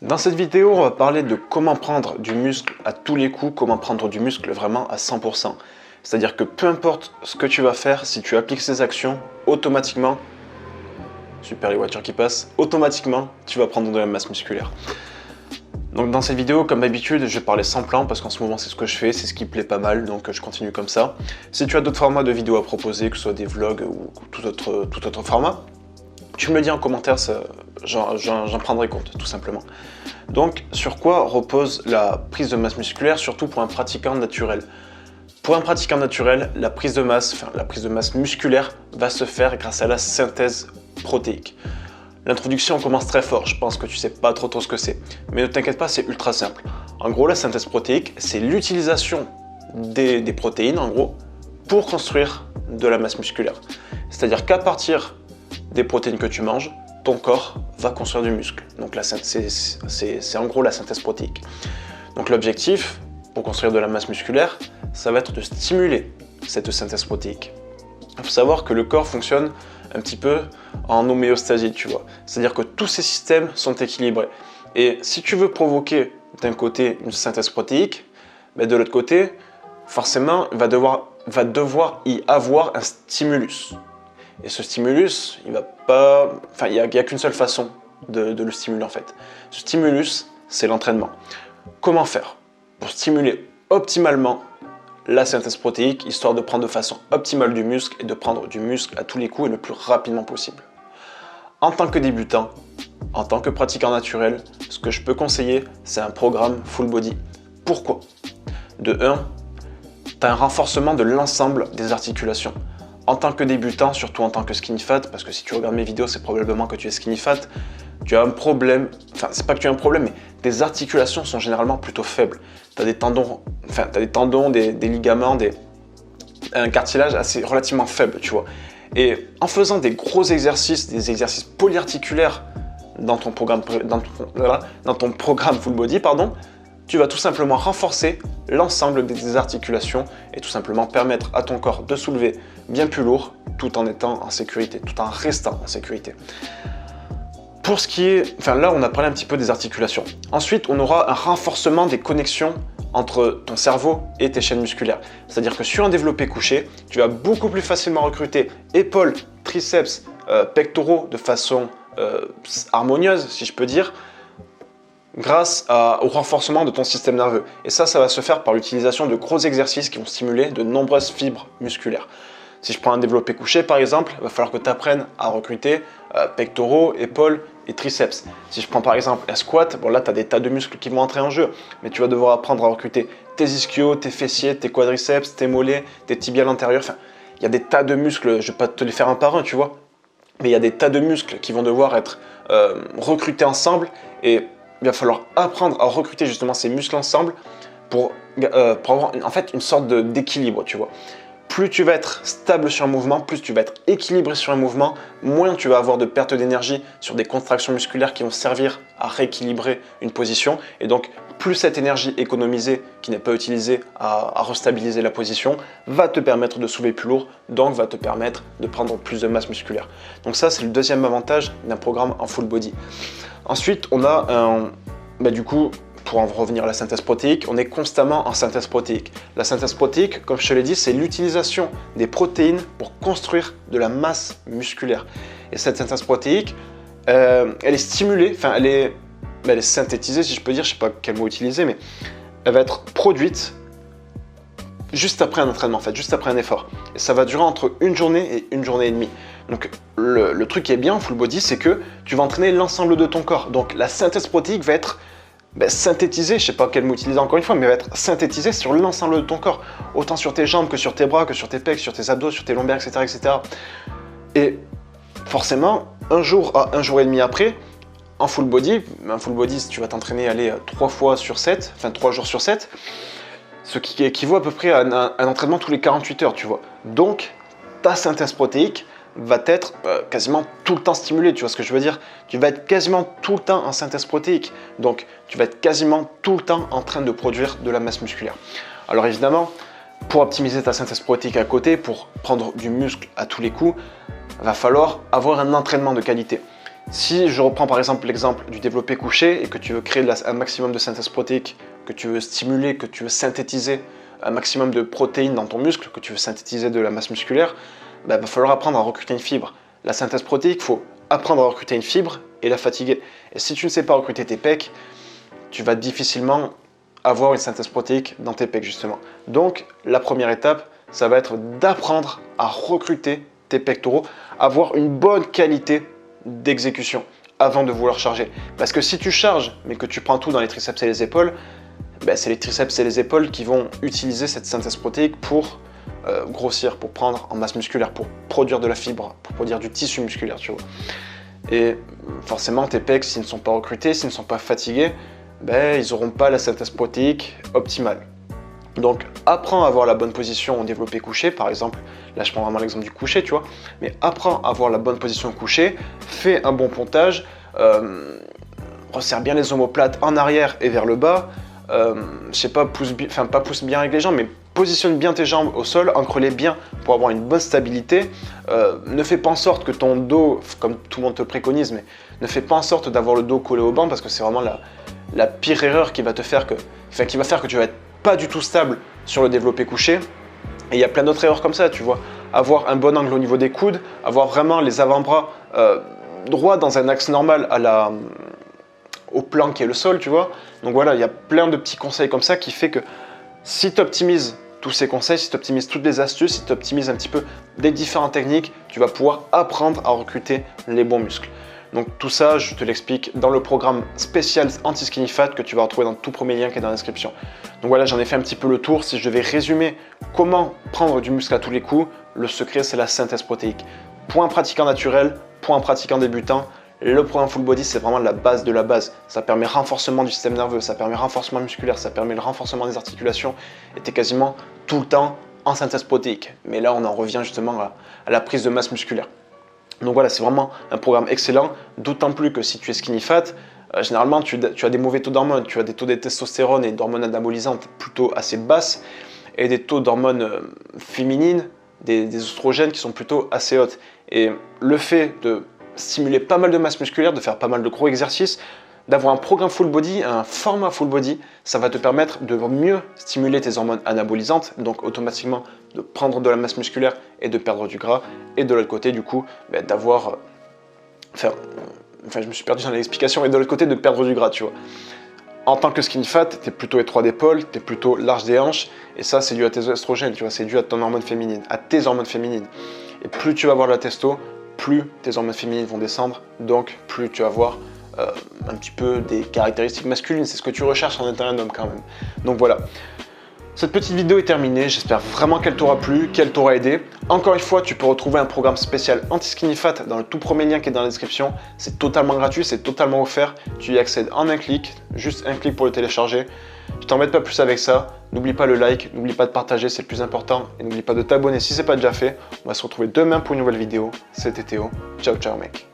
Dans cette vidéo, on va parler de comment prendre du muscle à tous les coups, comment prendre du muscle vraiment à 100%. C'est-à-dire que peu importe ce que tu vas faire, si tu appliques ces actions, automatiquement, super les voitures qui passent, automatiquement, tu vas prendre de la masse musculaire. Donc dans cette vidéo, comme d'habitude, je vais parler sans plan parce qu'en ce moment c'est ce que je fais, c'est ce qui me plaît pas mal, donc je continue comme ça. Si tu as d'autres formats de vidéos à proposer, que ce soit des vlogs ou tout autre format, tu me le dis en commentaire, j'en prendrai compte, tout simplement. Donc, sur quoi repose la prise de masse musculaire, surtout pour un pratiquant naturel? Pour un pratiquant naturel, la prise de masse musculaire va se faire grâce à la synthèse protéique. L'introduction commence très fort, je pense que tu sais pas trop ce que c'est. Mais ne t'inquiète pas, c'est ultra simple. En gros, la synthèse protéique, c'est l'utilisation des protéines, en gros, pour construire de la masse musculaire. C'est-à-dire qu'à partir des protéines que tu manges, ton corps va construire du muscle. Donc c'est en gros la synthèse protéique. Donc l'objectif pour construire de la masse musculaire, ça va être de stimuler cette synthèse protéique. Il faut savoir que le corps fonctionne un petit peu en homéostasie, tu vois. C'est-à-dire que tous ces systèmes sont équilibrés. Et si tu veux provoquer d'un côté une synthèse protéique, ben de l'autre côté, forcément, va devoir y avoir un stimulus. Et ce stimulus, il n'y a qu'une seule façon de le stimuler en fait. Ce stimulus, c'est l'entraînement. Comment faire pour stimuler optimalement la synthèse protéique, histoire de prendre de façon optimale du muscle et de prendre du muscle à tous les coups et le plus rapidement possible? En tant que débutant, en tant que pratiquant naturel, ce que je peux conseiller, c'est un programme full body. Pourquoi? De 1, tu as un renforcement de l'ensemble des articulations. En tant que débutant, surtout en tant que skinny fat, parce que si tu regardes mes vidéos, c'est probablement que tu es skinny fat, tu as un problème, enfin c'est pas que tu as un problème, mais tes articulations sont généralement plutôt faibles. Tu as des tendons, des ligaments, un cartilage relativement faible, tu vois. Et en faisant des gros exercices, des exercices polyarticulaires dans ton programme full body, tu vas tout simplement renforcer l'ensemble des articulations et tout simplement permettre à ton corps de soulever bien plus lourd tout en étant en sécurité, tout en restant en sécurité. Pour ce qui est, là on a parlé un petit peu des articulations. Ensuite, on aura un renforcement des connexions entre ton cerveau et tes chaînes musculaires. C'est-à-dire que sur un développé couché, tu vas beaucoup plus facilement recruter épaules, triceps, pectoraux de façon harmonieuse, si je peux dire, grâce au renforcement de ton système nerveux. Et ça va se faire par l'utilisation de gros exercices qui vont stimuler de nombreuses fibres musculaires. Si je prends un développé couché par exemple, il va falloir que tu apprennes à recruter pectoraux, épaules et triceps. Si je prends par exemple un squat, bon là tu as des tas de muscles qui vont entrer en jeu, mais tu vas devoir apprendre à recruter tes ischios, tes fessiers, tes quadriceps, tes mollets, tes tibiales antérieurs. Il y a des tas de muscles, je ne vais pas te les faire un par un, tu vois, mais il y a des tas de muscles qui vont devoir être recrutés ensemble et il va falloir apprendre à recruter justement ces muscles ensemble pour avoir en fait une sorte d'équilibre, tu vois. Plus tu vas être stable sur un mouvement, plus tu vas être équilibré sur un mouvement, moins tu vas avoir de perte d'énergie sur des contractions musculaires qui vont servir à rééquilibrer une position. Et donc, plus cette énergie économisée, qui n'est pas utilisée à restabiliser la position, va te permettre de soulever plus lourd, donc va te permettre de prendre plus de masse musculaire. Donc ça, c'est le deuxième avantage d'un programme en full body. Ensuite, on a du coup, pour en revenir à la synthèse protéique, on est constamment en synthèse protéique. La synthèse protéique, comme je te l'ai dit, c'est l'utilisation des protéines pour construire de la masse musculaire. Et cette synthèse protéique, elle est stimulée, elle est synthétisée, si je peux dire, je ne sais pas quel mot utiliser, mais elle va être produite juste après un entraînement, en fait, juste après un effort. Et ça va durer entre une journée et une journée et demie. Donc le truc qui est bien en full body, c'est que tu vas entraîner l'ensemble de ton corps. Donc la synthèse protéique va être synthétisée, je ne sais pas quel mot utiliser encore une fois, mais va être synthétisée sur l'ensemble de ton corps. Autant sur tes jambes que sur tes bras, que sur tes pecs, sur tes abdos, sur tes lombaires, etc. etc. Et forcément, un jour à un jour et demi après, en full body, si tu vas t'entraîner 3 jours sur 7, ce qui équivaut à peu près à un entraînement tous les 48 heures, tu vois. Donc, ta synthèse protéique va être quasiment tout le temps stimulée, tu vois ce que je veux dire? Tu vas être quasiment tout le temps en synthèse protéique, donc tu vas être quasiment tout le temps en train de produire de la masse musculaire. Alors évidemment, pour optimiser ta synthèse protéique à côté, pour prendre du muscle à tous les coups, va falloir avoir un entraînement de qualité. Si je reprends par exemple l'exemple du développé couché et que tu veux créer un maximum de synthèse protéique, que tu veux stimuler, que tu veux synthétiser un maximum de protéines dans ton muscle, que tu veux synthétiser de la masse musculaire, il va falloir apprendre à recruter une fibre. La synthèse protéique, il faut apprendre à recruter une fibre et la fatiguer. Et si tu ne sais pas recruter tes pecs, tu vas difficilement avoir une synthèse protéique dans tes pecs justement. Donc la première étape, ça va être d'apprendre à recruter tes pectoraux, avoir une bonne qualité d'exécution avant de vouloir charger. Parce que si tu charges, mais que tu prends tout dans les triceps et les épaules, c'est les triceps et les épaules qui vont utiliser cette synthèse protéique pour grossir, pour prendre en masse musculaire, pour produire de la fibre, pour produire du tissu musculaire, tu vois. Et forcément, tes pecs, s'ils ne sont pas recrutés, s'ils ne sont pas fatigués, ils n'auront pas la synthèse protéique optimale. Donc, apprends à avoir la bonne position au développé couché, par exemple. Là, je prends vraiment l'exemple du couché, tu vois. Mais apprends à avoir la bonne position couché, fais un bon pontage, resserre bien les omoplates en arrière et vers le bas. Je sais pas, pas pousse bien avec les jambes, mais positionne bien tes jambes au sol, ancre-les bien pour avoir une bonne stabilité. Ne fais pas en sorte que ton dos, comme tout le monde te le préconise, mais ne fais pas en sorte d'avoir le dos collé au banc parce que c'est vraiment la pire erreur qui va faire que tu vas être pas du tout stable sur le développé couché. Et il y a plein d'autres erreurs comme ça, tu vois. Avoir un bon angle au niveau des coudes, avoir vraiment les avant-bras droits dans un axe normal au plan qui est le sol, tu vois. Donc voilà, il y a plein de petits conseils comme ça qui fait que si tu optimises tous ces conseils, si tu optimises toutes les astuces, si tu optimises un petit peu des différentes techniques, tu vas pouvoir apprendre à recruter les bons muscles. Donc tout ça, je te l'explique dans le programme spécial anti-skinny fat que tu vas retrouver dans le tout premier lien qui est dans la description. Donc voilà, j'en ai fait un petit peu le tour. Si je devais résumer comment prendre du muscle à tous les coups, le secret c'est la synthèse protéique. Point pratiquant naturel, point pratiquant débutant. Le programme full body, c'est vraiment la base de la base. Ça permet renforcement du système nerveux, ça permet renforcement musculaire, ça permet le renforcement des articulations. Et tu es quasiment tout le temps en synthèse protéique. Mais là, on en revient justement à la prise de masse musculaire. Donc voilà, c'est vraiment un programme excellent, d'autant plus que si tu es skinny fat, généralement tu as des mauvais taux d'hormones, tu as des taux de testostérone et d'hormones anabolisantes plutôt assez basses et des taux d'hormones féminines, des oestrogènes qui sont plutôt assez hautes. Et le fait de stimuler pas mal de masse musculaire, de faire pas mal de gros exercices, d'avoir un programme full body, un format full body, ça va te permettre de mieux stimuler tes hormones anabolisantes, donc automatiquement de prendre de la masse musculaire et de perdre du gras, et de l'autre côté du coup d'avoir, je me suis perdu dans l'explication, et de l'autre côté de perdre du gras, tu vois. En tant que skinny fat, tu es plutôt étroit d'épaule, tu es plutôt large des hanches, et ça c'est dû à tes oestrogènes, tu vois, c'est dû à ton hormone féminine, à tes hormones féminines. Et plus tu vas avoir de la testo, plus tes hormones féminines vont descendre, donc plus tu vas avoir un petit peu des caractéristiques masculines, c'est ce que tu recherches en étant un homme quand même. Donc voilà, cette petite vidéo est terminée, j'espère vraiment qu'elle t'aura plu, qu'elle t'aura aidé. Encore une fois, tu peux retrouver un programme spécial anti-skinny fat dans le tout premier lien qui est dans la description. C'est totalement gratuit, c'est totalement offert, tu y accèdes en un clic, juste un clic pour le télécharger. Je t'embête pas plus avec ça, n'oublie pas le like, n'oublie pas de partager, c'est le plus important, et n'oublie pas de t'abonner si ce n'est pas déjà fait. On va se retrouver demain pour une nouvelle vidéo, c'était Théo, ciao ciao mec.